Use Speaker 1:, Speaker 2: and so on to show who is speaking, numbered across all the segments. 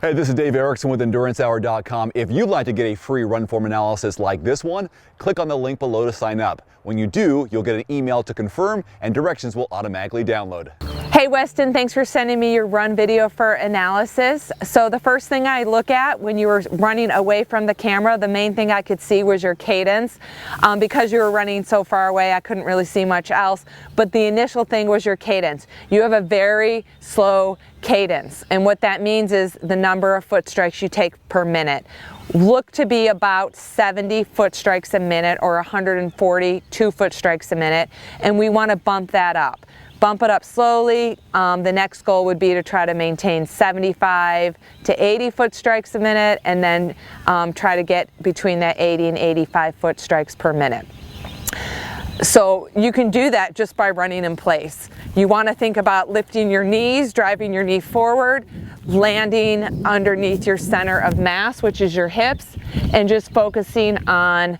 Speaker 1: Hey, this is Dave Erickson with EnduranceHour.com. If you'd like to get a free run form analysis like this one, click on the link below to sign up. When you do, you'll get an email to confirm and directions will automatically download.
Speaker 2: Hey Westin, thanks for sending me your run video for analysis. So the first thing I look at when you were running away from the camera, the main thing I could see was your cadence. Because you were running so far away, I couldn't really see much else, but the initial thing was your cadence. You have a very slow cadence, and what that means is the number of foot strikes you take per minute. Look to be about 70 foot strikes a minute or 142 foot strikes a minute, and we want to bump that up. Bump it up slowly. The next goal would be to try to maintain 75 to 80 foot strikes a minute, and then try to get between that 80 and 85 foot strikes per minute. So you can do that just by running in place. You want to think about lifting your knees, driving your knee forward, landing underneath your center of mass, which is your hips, and just focusing on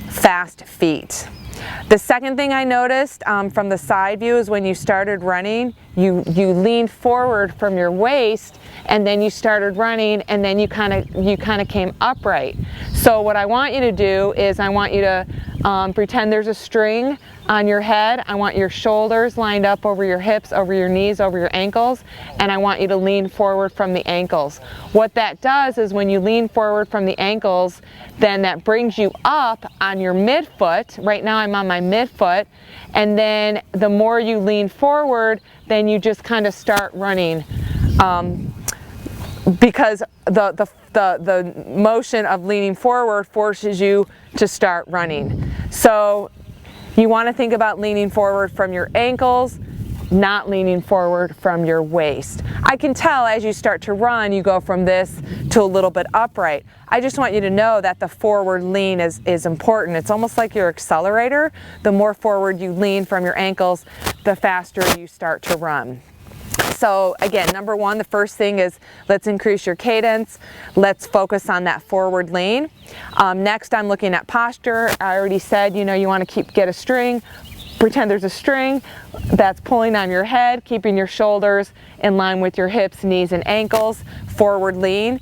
Speaker 2: fast feet. The second thing I noticed from the side view is when you started running, you leaned forward from your waist, and then you started running, and then you kind of came upright. So what I want you to do is I want you to pretend there's a string on your head. I want your shoulders lined up over your hips, over your knees, over your ankles, and I want you to lean forward from the ankles. What that does is when you lean forward from the ankles, then that brings you up on your midfoot. Right now I'm on my midfoot, and then the more you lean forward, then you just kind of start running. Because the motion of leaning forward forces you to start running. So you want to think about leaning forward from your ankles, not leaning forward from your waist. I can tell as you start to run, you go from this to a little bit upright. I just want you to know that the forward lean is important. It's almost like your accelerator. The more forward you lean from your ankles, the faster you start to run. So again, number one, the first thing is let's increase your cadence. Let's focus on that forward lean. Next, I'm looking at posture. I already said, you want to get a string. Pretend there's a string that's pulling on your head, keeping your shoulders in line with your hips, knees, and ankles. Forward lean,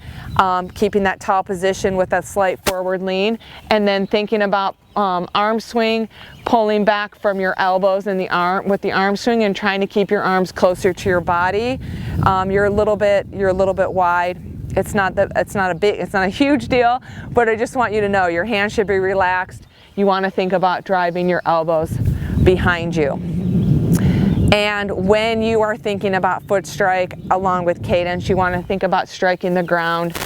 Speaker 2: keeping that tall position with a slight forward lean, and then thinking about arm swing, pulling back from your elbows in the arm with the arm swing, and trying to keep your arms closer to your body. You're a little bit wide. It's not a huge deal, but I just want you to know your hands should be relaxed. You want to think about driving your elbows behind you. And when you are thinking about foot strike along with cadence, you want to think about striking the ground.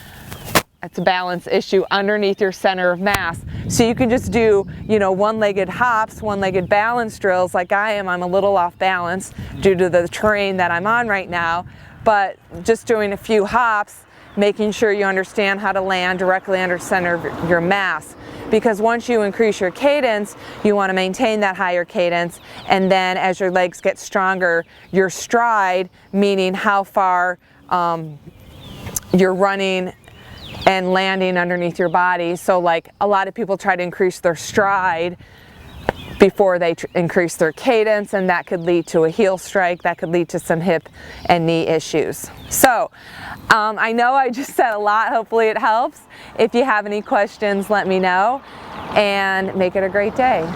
Speaker 2: It's a balance issue underneath your center of mass. So you can just do, one-legged hops, one-legged balance drills like I am. I'm a little off balance due to the terrain that I'm on right now, but just doing a few hops, making sure you understand how to land directly under center of your mass. Because once you increase your cadence, you want to maintain that higher cadence, and then as your legs get stronger, your stride, meaning how far you're running and landing underneath your body. So like a lot of people try to increase their stride before they increase their cadence, and that could lead to a heel strike, that could lead to some hip and knee issues. So I know I just said a lot. Hopefully it helps. If you have any questions, let me know, and make it a great day.